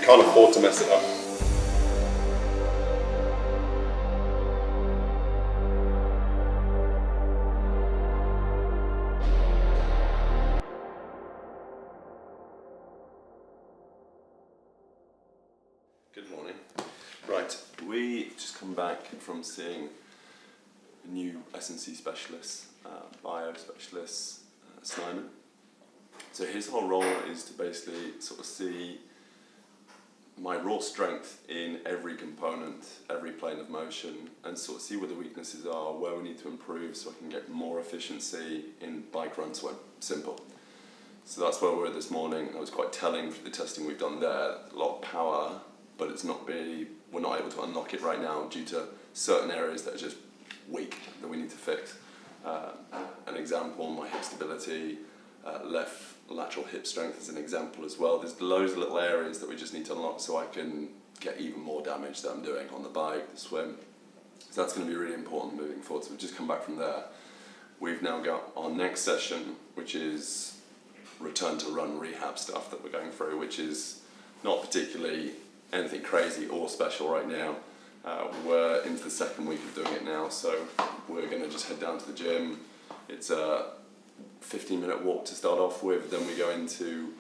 can't afford to mess it up. Good morning. Right, we just come back from seeing a new S&C specialist, bio specialist, Simon. So his whole role is to basically sort of see my raw strength in every component, every plane of motion, and sort of see where the weaknesses are, where we need to improve so I can get more efficiency in bike, run, swim. Simple. So that's where we were this morning. It was quite telling for the testing we've done there. A lot of power, but we're not able to unlock it right now due to certain areas that are just weak that we need to fix. An example, my hip stability, left lateral hip strength is an example as well. There's loads of little areas that we just need to unlock so I can get even more damage that I'm doing on the bike, the swim. So that's going to be really important moving forward. So we've just come back from there. We've now got our next session, which is return to run rehab stuff that we're going through, which is not particularly anything crazy or special right now. We're into the second week of doing it now, so we're going to just head down to the gym. It's a 15-minute walk to start off with, then we go into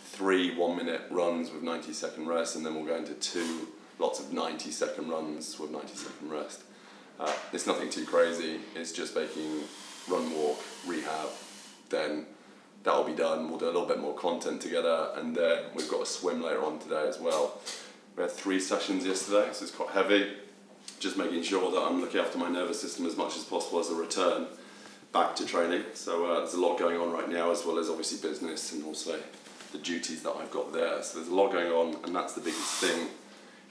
3 1-minute runs with 90-second rest, and then we'll go into 2 lots of 90-second runs with 90-second rest. It's nothing too crazy, it's just making run, walk, rehab, then that'll be done. We'll do a little bit more content together, and then we've got a swim later on today as well. We had 3 sessions yesterday, so it's quite heavy. Just making sure that I'm looking after my nervous system as much as possible as a return back to training. So there's a lot going on right now, as well as obviously business and also the duties that I've got there. So there's a lot going on, and that's the biggest thing,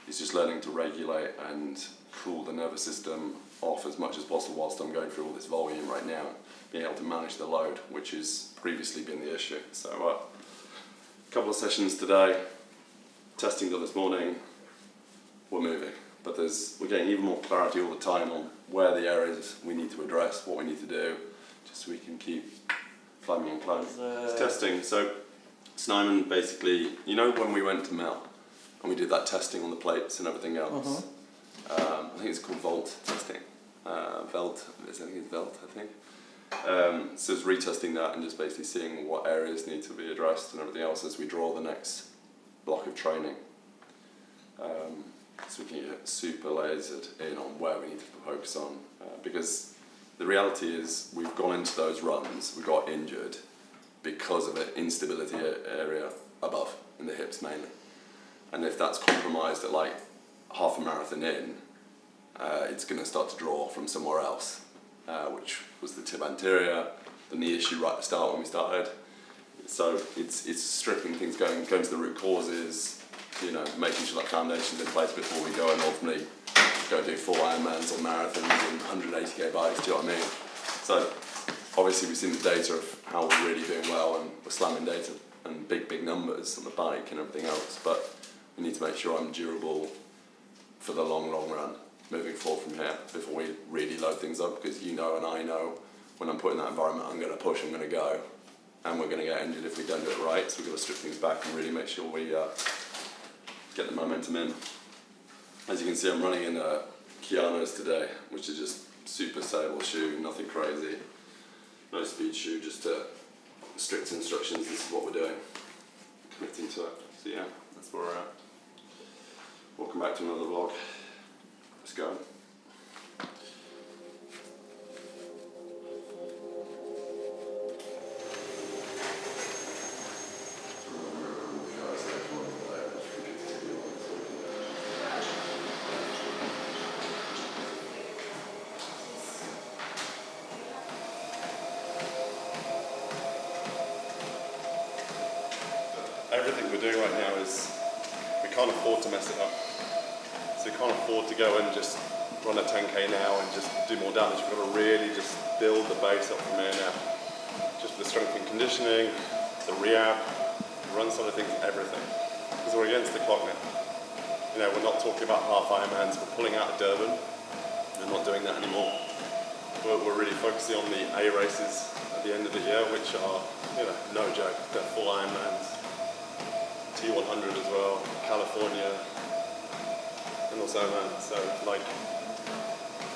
is just learning to regulate and cool the nervous system off as much as possible whilst I'm going through all this volume right now, being able to manage the load, which has previously been the issue. So a couple of sessions today, testing done this morning, we're moving. But we're getting even more clarity all the time on where the areas we need to address, what we need to do, just so we can keep climbing and climbing. It's testing. So Simon basically, you know when we went to Mel and we did that testing on the plates and everything else? I think it's called Volt testing. Velt, I think it's Velt, I think. So it's retesting that and just basically seeing what areas need to be addressed and everything else as we draw the next block of training. So we can get super lasered in on where we need to focus on, because the reality is we've gone into those runs, we got injured because of an instability area above, in the hips mainly. And if that's compromised at like half a marathon in, it's going to start to draw from somewhere else, which was the tib anterior, the knee issue right at the start when we started. So it's stripping things, going to the root causes, making sure that foundation's in place before we go and ultimately go do full Ironmans or marathons and 180k bikes, do you know what I mean? So obviously we've seen the data of how we're really doing well and we're slamming data and big numbers on the bike and everything else, but we need to make sure I'm durable for the long run moving forward from here before we really load things up, because and I know when I'm put in that environment I'm going to push, I'm going to go, and we're going to get injured if we don't do it right, so we've got to strip things back and really make sure we get the momentum in. As you can see, I'm running in Keanu's today, which is just super stable shoe, nothing crazy, no speed shoe, just strict instructions. This is what we're doing, committing to it. So yeah, that's where we're at. Welcome back to another vlog. Let's go. Everything we're doing right now is, we can't afford to mess it up. So we can't afford to go and just run a 10k now and just do more damage. We've got to really just build the base up from here now. Just the strength and conditioning, the rehab, the run side of things, everything. Because we're against the clock now. We're not talking about half Ironmans, we're pulling out of Durban and not doing that anymore. We're really focusing on the A races at the end of the year, which are, no joke, they're full Ironmans. T100 as well, California, and also Oman. So like,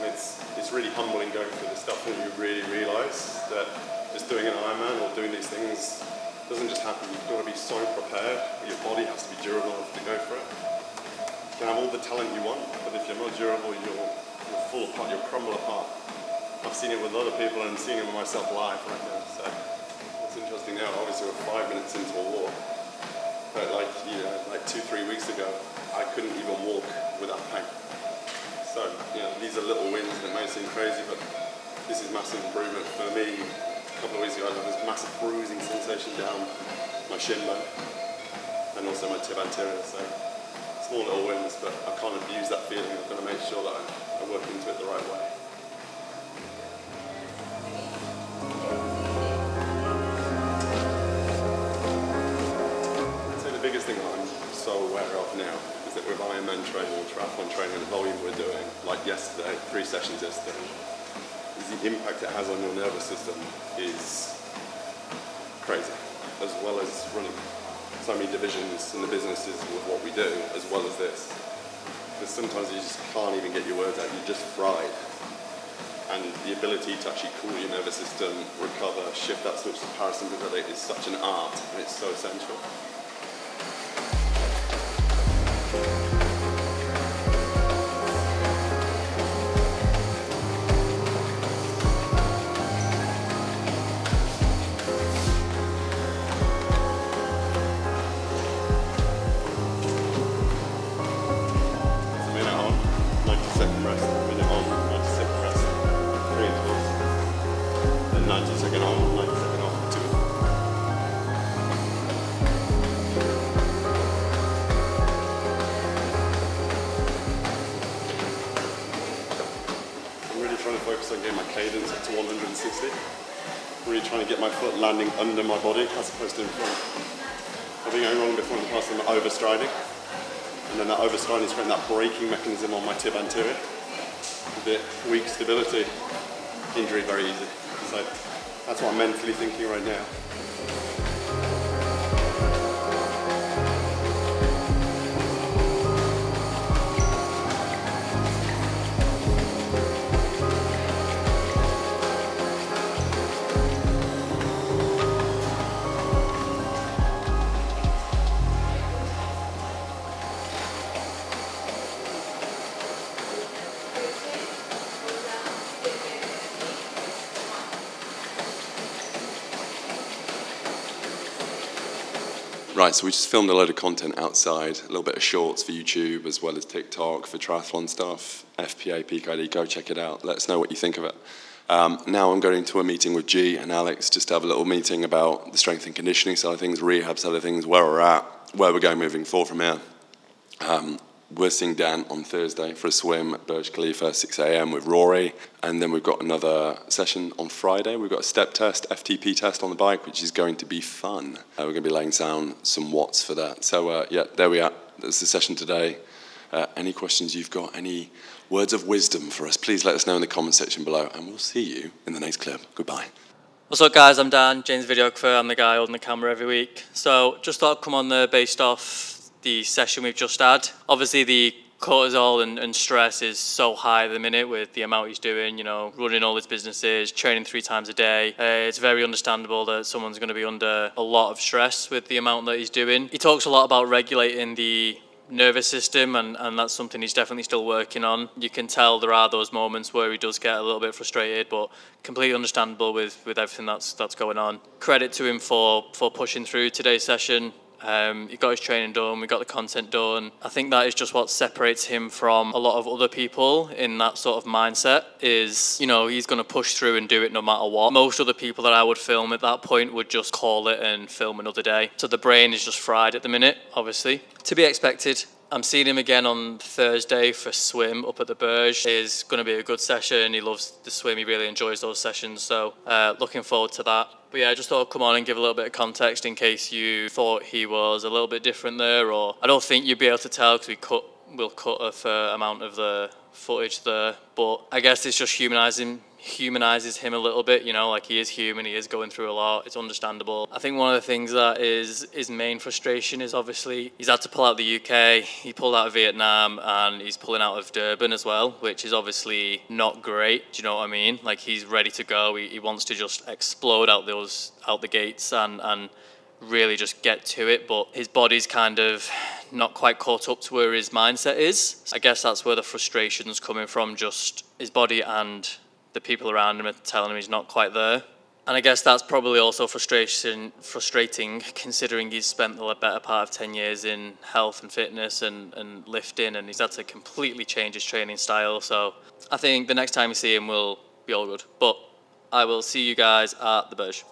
it's really humbling going through this stuff when you really realise that just doing an Ironman or doing these things doesn't just happen. You've got to be so prepared. Your body has to be durable enough to go for it. You can have all the talent you want, but if you're not durable, you'll fall apart, you'll crumble apart. I've seen it with other people and seen it with myself live right now. So it's interesting now. Obviously, we're 5 minutes into a walk, but like 2-3 weeks ago, I couldn't even walk without pain. So these are little wins that may seem crazy, but this is massive improvement for me. A couple of weeks ago, I had this massive bruising sensation down my shin bone and also my tib anterior. So small little wins, but I can't abuse that feeling. I've got to make sure that I work into it the right way. I'd say the biggest thing that I'm so aware of now is that with Ironman training and triathlon training and the volume we're doing, like yesterday, 3 sessions yesterday, is the impact it has on your nervous system is crazy, as well as running so many divisions in the businesses with what we do, as well as this. Because sometimes you just can't even get your words out, you're just fried. And the ability to actually cool your nervous system, recover, shift that switch to parasympathetic is such an art, and it's so essential. Focus on getting my cadence up to 160. Really trying to get my foot landing under my body as opposed to in front. I've been going wrong before in the past. I'm overstriding, and then that overstriding is creating that braking mechanism on my tib anterior. A bit weak stability, injury very easy. So that's what I'm mentally thinking right now. Right, so we just filmed a load of content outside, a little bit of shorts for YouTube as well as TikTok for triathlon stuff, FPA, Peak ID, go check it out. Let us know what you think of it. Now I'm going to a meeting with G and Alex just to have a little meeting about the strength and conditioning side of things, rehab side of things, where we're at, where we're going moving forward from here. We're seeing Dan on Thursday for a swim at Burj Khalifa, 6 a.m. with Rory. And then we've got another session on Friday. We've got a step test, FTP test on the bike, which is going to be fun. We're going to be laying down some watts for that. So, there we are. That's the session today. Any questions you've got, any words of wisdom for us, please let us know in the comment section below. And we'll see you in the next clip. Goodbye. What's up guys, I'm Dan, James Videographer. I'm the guy holding the camera every week. So just thought I'd come on there based off the session we've just had. Obviously the cortisol and stress is so high at the minute with the amount he's doing, running all his businesses, training 3 times a day. It's very understandable that someone's going to be under a lot of stress with the amount that he's doing. He talks a lot about regulating the nervous system, and that's something he's definitely still working on. You can tell there are those moments where he does get a little bit frustrated, but completely understandable with everything that's going on. Credit to him for pushing through today's session. He got his training done, we got the content done. I think that is just what separates him from a lot of other people in that sort of mindset is, he's going to push through and do it no matter what. Most other people that I would film at that point would just call it and film another day. So the brain is just fried at the minute, obviously. To be expected. I'm seeing him again on Thursday for swim up at the Burj. It's going to be a good session. He loves the swim. He really enjoys those sessions. So looking forward to that. But yeah, I just thought I'd come on and give a little bit of context in case you thought he was a little bit different there. Or I don't think you'd be able to tell because we cut we'll cut a fair amount of the footage there. But I guess it's just humanizes him a little bit, you know, like he is human, he is going through a lot, it's understandable. I think one of the things that is his main frustration is obviously he's had to pull out the UK, he pulled out of Vietnam, and he's pulling out of Durban as well, which is obviously not great, do you know what I mean? Like he's ready to go, he wants to just explode out the gates and really just get to it, but his body's kind of not quite caught up to where his mindset is. I guess that's where the frustration's coming from, just his body and the people around him are telling him he's not quite there. And I guess that's probably also frustrating considering he's spent the better part of 10 years in health and fitness and lifting, and he's had to completely change his training style. So I think the next time you see him will be all good. But I will see you guys at the Burj.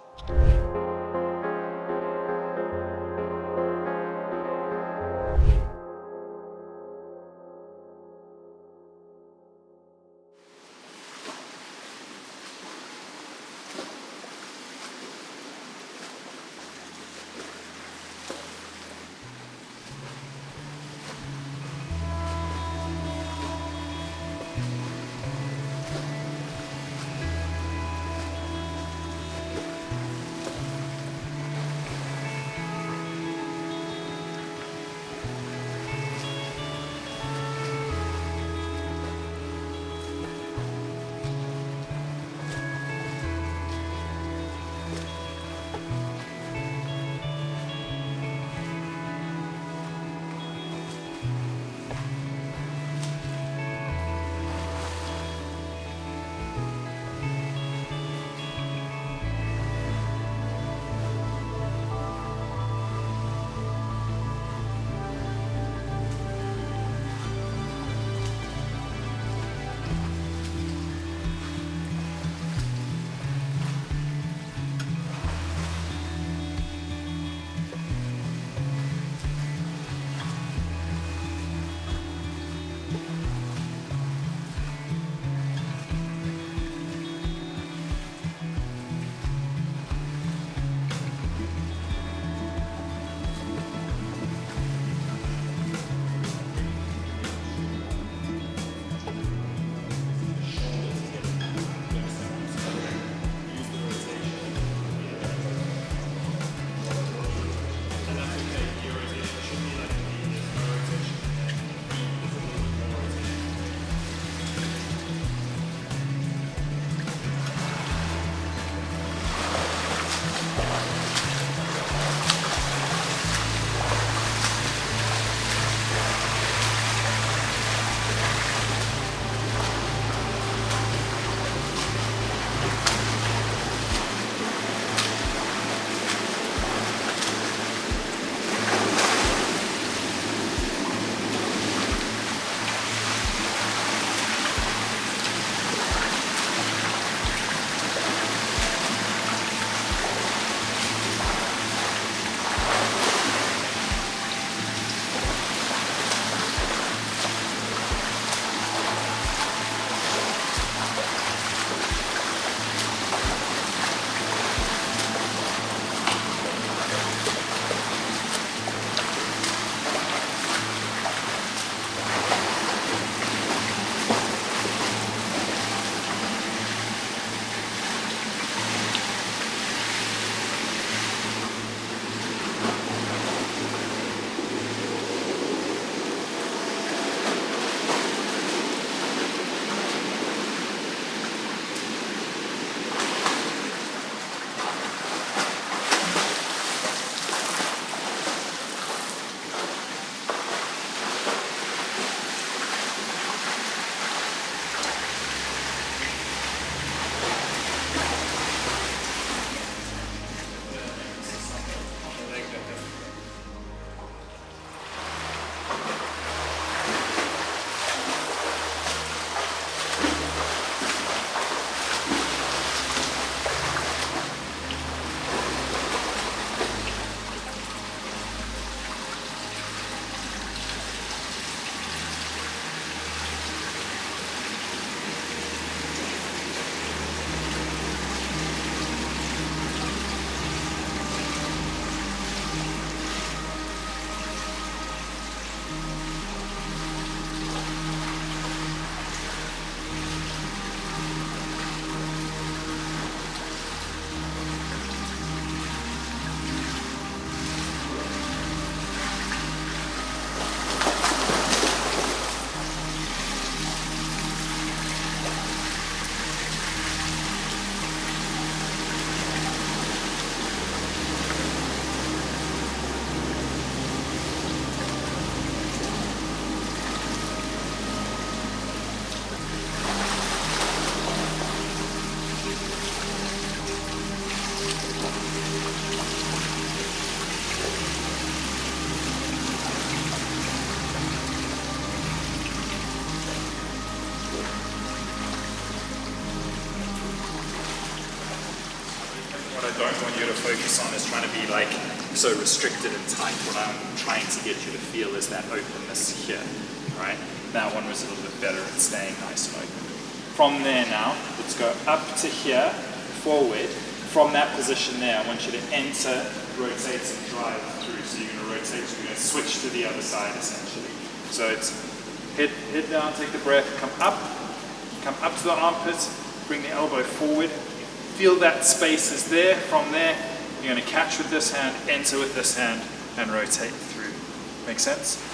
focus on is trying to be like so restricted and tight. What I'm trying to get you to feel is that openness here, right? That one was a little bit better at staying nice and open. From there now, let's go up to here, forward. From that position there, I want you to enter, rotate and drive through. So you're going to rotate, you're going to switch to the other side essentially. So it's head down, take the breath, come up to the armpit, bring the elbow forward. Feel that space is there. From there, you're going to catch with this hand, enter with this hand, and rotate through. Make sense?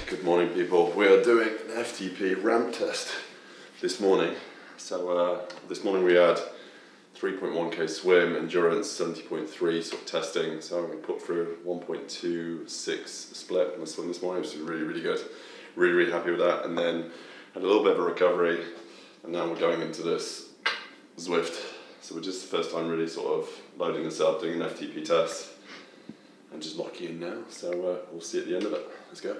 Good morning, people. We are doing an FTP ramp test this morning. So this morning we had 3.1k swim, endurance 70.3 sort of testing. So I'm going to put through 1.26 split on the swim this morning, which is really, really good. Really, really happy with that. And then had a little bit of a recovery, and now we're going into this Zwift. So we're just the first time really sort of loading this up, doing an FTP test, and just locking in now. So we'll see at the end of it. Let's go.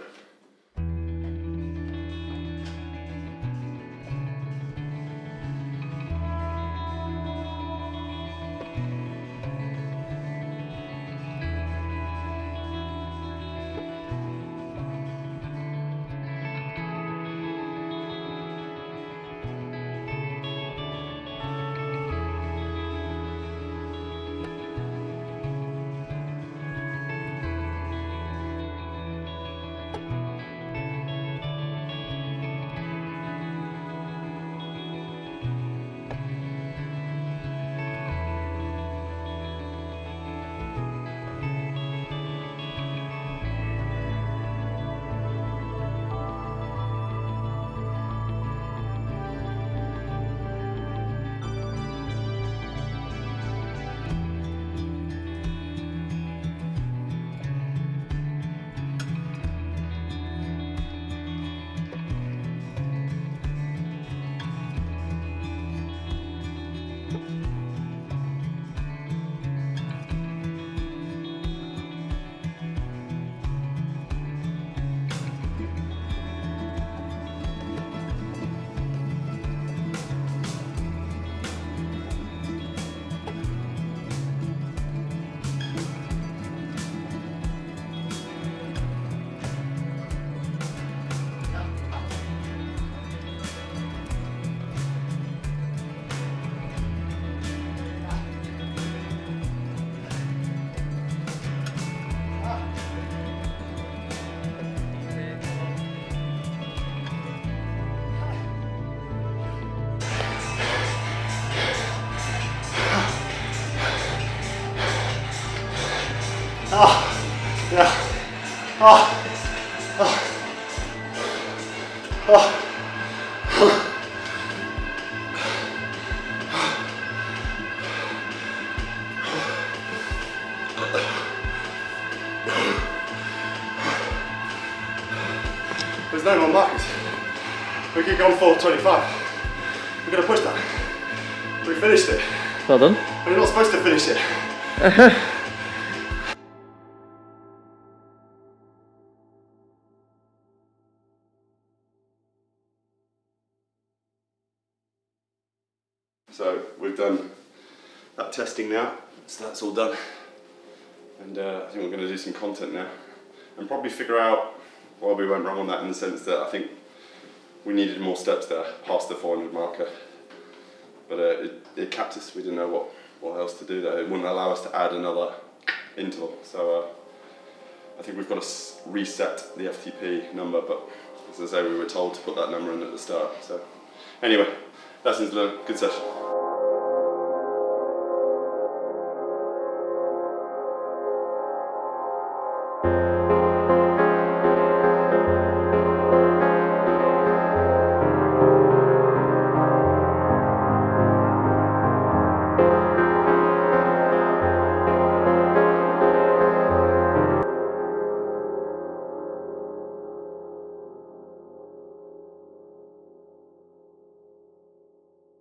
There's no more markers. We keep going 4:25. We're gonna push that. We finished it. Well done. We're not supposed to finish it. So we've done that testing now, so that's all done. And I think we're going to do some content now and probably figure out why we went wrong on that, in the sense that I think we needed more steps there past the 400 marker. But it capped us. We didn't know what else to do there. It wouldn't allow us to add another interval. So I think we've got to reset the FTP number, but as I say, we were told to put that number in at the start. So anyway, lessons learned, good session.